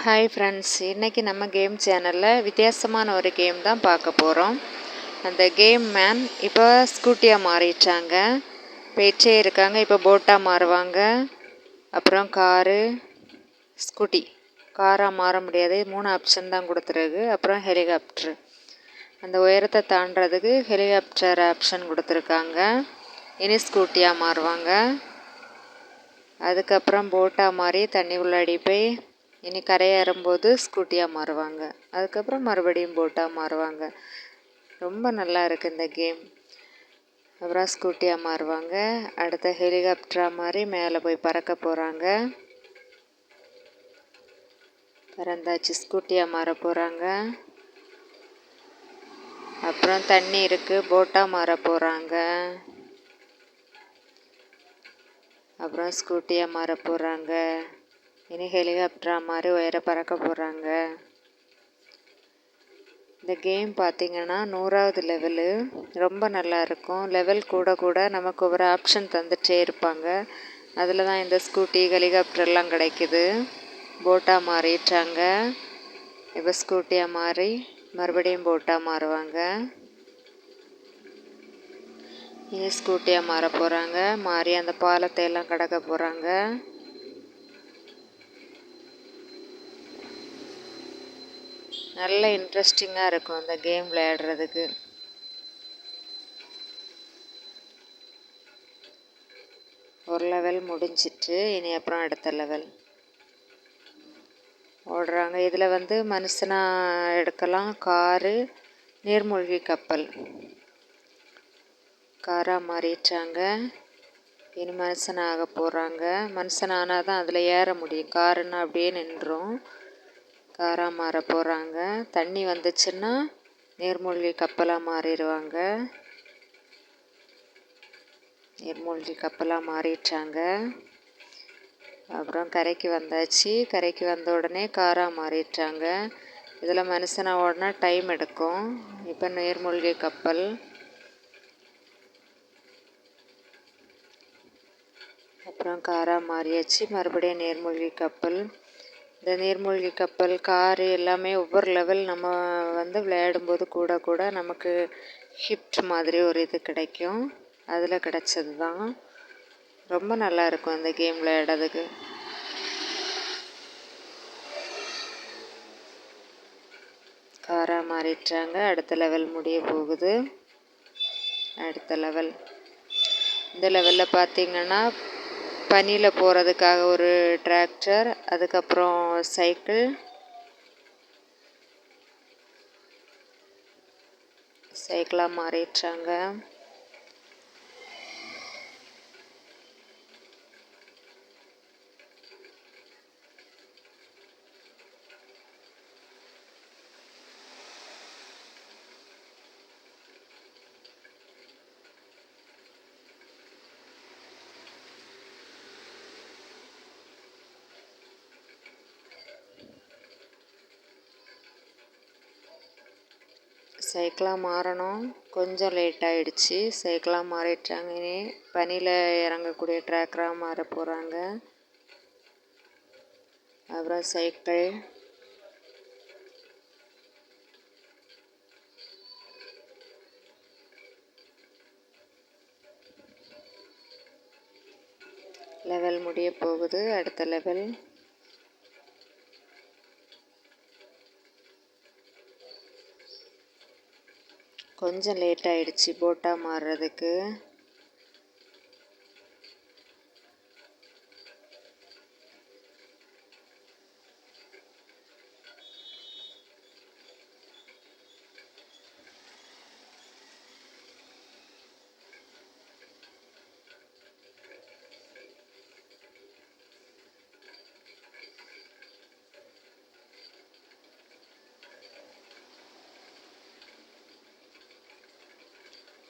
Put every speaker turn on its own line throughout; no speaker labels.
Hi friends, இன்றைக்கி நம்ம game சேனலில் வித்தியாசமான ஒரு கேம் தான் பார்க்க போகிறோம். அந்த கேம் மேன் இப்போ ஸ்கூட்டியாக மாறிட்டாங்க, போயிட்டே இருக்காங்க. இப்போ போட்டாக மாறுவாங்க, அப்புறம் காரு, ஸ்கூட்டி. காராக மாற முடியாது, 3 ஆப்ஷன் தான் கொடுத்துருக்கு. அப்புறம் ஹெலிகாப்டர், அந்த உயரத்தை தாண்டுறதுக்கு ஹெலிகாப்டர் ஆப்ஷன் கொடுத்துருக்காங்க. இனி ஸ்கூட்டியாக மாறுவாங்க. அதுக்கப்புறம் போட்டாக மாறி தண்ணி உள்ளாடி போய் இனி கரையேறும்போது ஸ்கூட்டியாக மாறுவாங்க. அதுக்கப்புறம் மறுபடியும் போட்டாக மாறுவாங்க. ரொம்ப நல்லா இருக்குது இந்த கேம். அப்புறம் ஸ்கூட்டியாக மாறுவாங்க. அடுத்த ஹெலிகாப்டராக மாறி மேலே போய் பறக்க போகிறாங்க. பறந்தாச்சு, ஸ்கூட்டியாக மாற போகிறாங்க. அப்புறம் தண்ணி இருக்குது, போட்டாக மாற போகிறாங்க. அப்புறம் ஸ்கூட்டியாக மாற போகிறாங்க. இனி ஹெலிகாப்டராக மாதிரி உயர பறக்க போகிறாங்க. இந்த கேம் பார்த்திங்கன்னா 100வது லெவலு. ரொம்ப நல்லா இருக்கும். லெவல் கூட கூட நமக்கு ஒரு ஆப்ஷன் தந்துகிட்டே இருப்பாங்க. அதில் தான் இந்த ஸ்கூட்டி ஹெலிகாப்டர்லாம் கிடைக்குது. போட்டாக மாறிட்டாங்க. இப்போ ஸ்கூட்டியாக மாறி மறுபடியும் போட்டாக மாறுவாங்க. இனி ஸ்கூட்டியாக மாற போகிறாங்க. மாறி அந்த பாலத்தை எல்லாம் கடக்க போகிறாங்க. நல்ல இன்ட்ரெஸ்டிங்காக இருக்கும் அந்த கேம் விளையாடுறதுக்கு. ஒரு லெவல் முடிஞ்சிட்டு இனி அப்புறம் அடுத்த லெவல் ஓடுறாங்க. இதில் மனுஷனாக எடுக்கலாம். காரு, நீர்மூழ்கி கப்பல். காராக மாறிட்டாங்க. இனி மனுஷனாக போகிறாங்க. மனுஷனானால் தான் அதில் ஏற முடியும். காருன்னா அப்படியே நின்றும். காராக மாற போகிறாங்க. தண்ணி வந்துச்சுன்னா நீர்மூழ்கி கப்பலாக மாறிடுவாங்க. நீர்மூழ்கி கப்பலாக மாறிட்டாங்க. அப்புறம் கரைக்கு வந்தாச்சு. கரைக்கு வந்த உடனே காராக மாறிட்டாங்க. இதில் மனுஷனாக ஓடினா டைம் எடுக்கும். இப்போ நீர்மூழ்கி கப்பல். அப்புறம் காராக மாறியாச்சு. மறுபடியும் நீர்மூழ்கி கப்பல். இந்த நீர்மூழ்கி கப்பல், காரு எல்லாமே ஒவ்வொரு லெவல் நம்ம விளையாடும்போது கூட கூட நமக்கு ஹிப்ட் மாதிரி ஒரு இது கிடைக்கும். அதில் கிடைச்சது தான். ரொம்ப நல்லா இருக்கும் இந்த கேம் விளையாடுறதுக்கு. காராக மாறிட்டாங்க. அடுத்த லெவல் முடிய போகுது. அடுத்த லெவல். இந்த லெவலில் பார்த்திங்கன்னா பனியில் போகிறதுக்காக ஒரு டிராக்டர், அதுக்கப்புறம் சைக்கிள், சைக்கிளாக மாறிட்டாங்க. சைக்கிளாக மாறணும். கொஞ்சம் லேட் ஆகிடுச்சு. சைக்கிளாக மாறிட்டாங்க. இனி பனியில் இறங்கக்கூடிய ட்ராக்கராக மாற போகிறாங்க. அப்புறம் சைக்கிள், லெவல் முடிய போகுது. அடுத்த லெவல். கொஞ்சம் லேட் ஆகிடுச்சு போட்டாக மாறுறதுக்கு.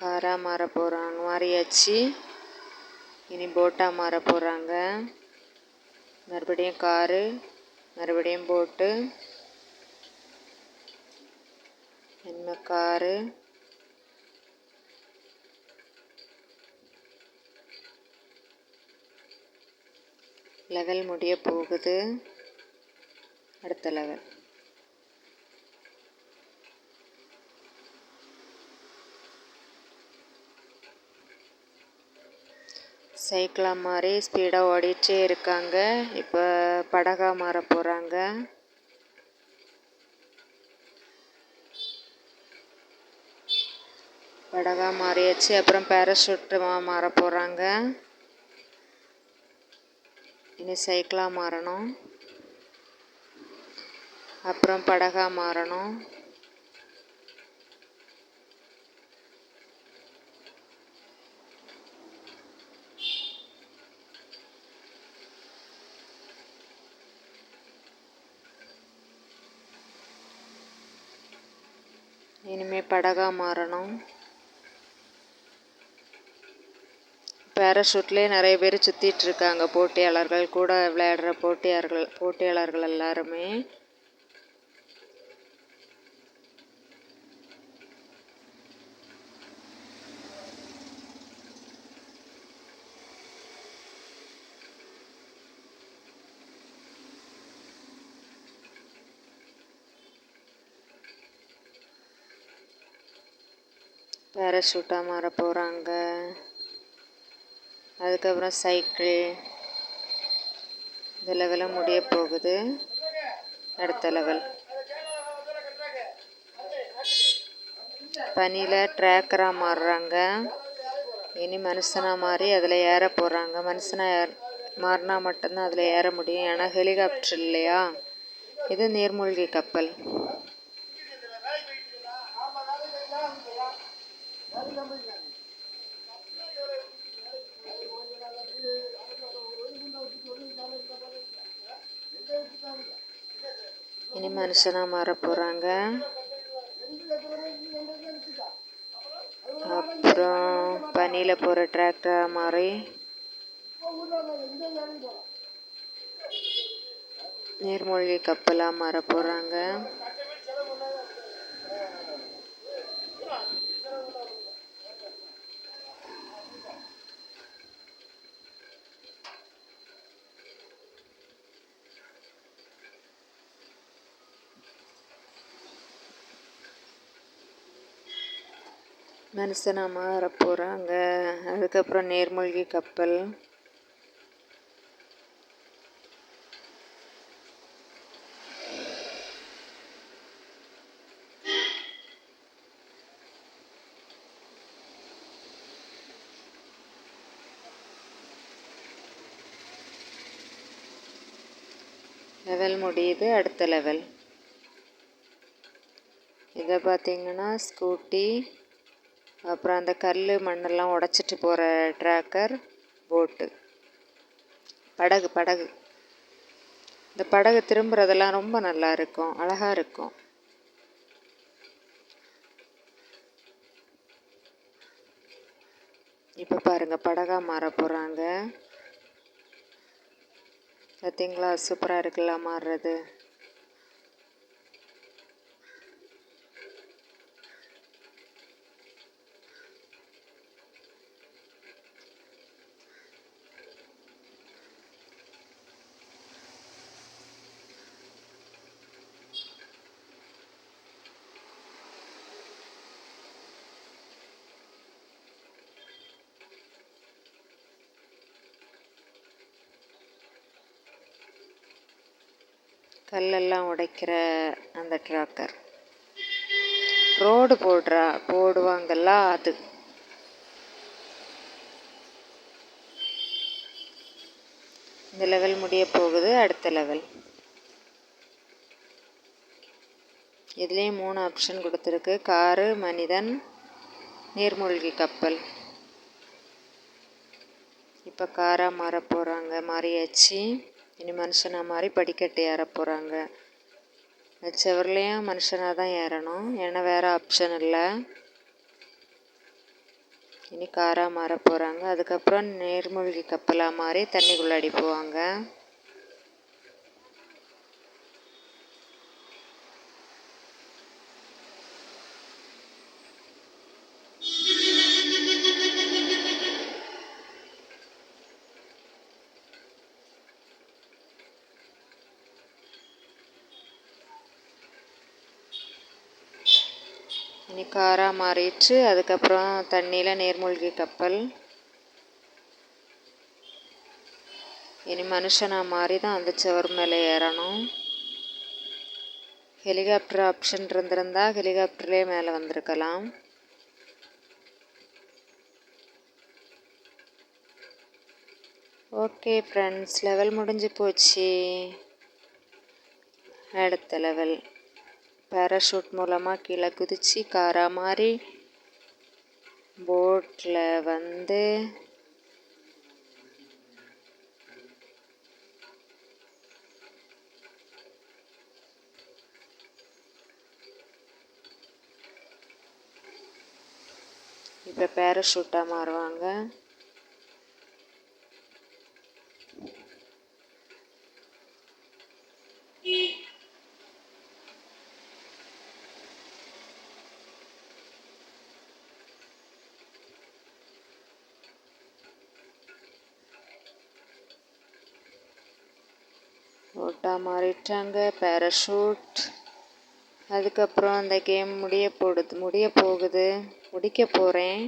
காராக மாற போகிறாங்க. மாறியாச்சு. இனி போட்டாக மாற போகிறாங்க. மறுபடியும் காரு, மறுபடியும் போட்டு, இன்னும் காரு, லெவல் முடிய போகுது. அடுத்த லெவல். சைக்கிளாக மாறி ஸ்பீடாக ஓடிட்டே இருக்காங்க. இப்போ படகா மாற போகிறாங்க. படகா மாறியாச்சு. அப்புறம் பேராஷூட் மாற போகிறாங்க. இனி சைக்கிளாக மாறணும். அப்புறம் படகா மாறணும். இனிமேல் படகா மாறணும். பேராஷூட்லேயே நிறைய பேர் சுற்றிட்டு இருக்காங்க. போட்டியாளர்கள் கூட விளையாடுற போட்டியாளர்கள் எல்லாருமே. பேராஷூட்டாக மாற போகிறாங்க. அதுக்கப்புறம் சைக்கிள். இந்த லெவலும் முடிய போகுது. அடுத்த லெவல். பனியில் ட்ராக்கராக மாறுறாங்க. இனி மனுஷனாக மாறி அதில் ஏற போகிறாங்க. மனுஷனாக மாறினா மட்டும்தான் அதில் ஏற முடியும். ஏன்னா ஹெலிகாப்டர் இல்லையா, இது நீர்மூழ்கி கப்பல். இனி மனுஷனாக மாற போகிறாங்க. அப்புறம் பனியில் போகிற டிராக்டராக மாறி நீர்மூழ்கி கப்பலாக மாற போகிறாங்க. மனுஷனாக மாற போகிறாங்க. அதுக்கப்புறம் நீர்மூழ்கி கப்பல். லெவல் முடியுது. அடுத்த லெவல். இதை பார்த்தீங்கன்னா ஸ்கூட்டி, அப்புறம் அந்த கல் மண்ணெல்லாம் உடச்சிட்டு போகிற ட்ராக்கர், போட்டு, படகு. இந்த படகு திரும்புறதெல்லாம் ரொம்ப நல்லா இருக்கும், அழகாக இருக்கும். இப்போ பாருங்கள், படகா மாற போகிறாங்க. பார்த்தீங்களா, சூப்பராக இருக்குல்ல மாறுறது. கல்லெல்லாம் உடைக்கிற அந்த ட்ராக்கர். ரோடு போடுவாங்கல்ல அது. இந்த லெவல் முடிய போகுது. அடுத்த லெவல். இதுலேயும் 3 ஆப்ஷன் கொடுத்துருக்கு. காரு, மனிதன், நீர்மூழ்கி கப்பல். இப்போ காராக மாற போகிறாங்க. மாறியாச்சு. இனி மனுஷனாக மாறி படிக்கட்டு ஏற போகிறாங்க. செவர்லேயும் மனுஷனாக தான் ஏறணும், ஏன்னா வேறு ஆப்ஷன் இல்லை. இனி காராக மாற போகிறாங்க. அதுக்கப்புறம் நீர்மூழ்கி கப்பலாக மாறி தண்ணிக்குள்ளாடி போவாங்க. இனி காராக மாறிடுச்சு. அதுக்கப்புறம் தண்ணியில் நீர்மூழ்கி கப்பல். இனி மனுஷனாக மாறி தான் அந்த சுவர் மேலே ஏறணும். ஹெலிகாப்டர் ஆப்ஷன் இருந்திருந்தா ஹெலிகாப்டர்லேயே மேலே வந்திருக்கலாம். ஓகே ஃப்ரெண்ட்ஸ், லெவல் முடிஞ்சு போச்சு. அடுத்த லெவல் பேராஷூட் மூலமாக கீழே குதித்து காராக மாறி போட்டில் வந்து இப்போ பேராஷூட்டாக மாறுவாங்க. போட்டாக மாறிட்டாங்க. பேராஷூட். அதுக்கப்புறம் அந்த கேம் முடிக்க போகுது. முடிக்க போகிறேன்.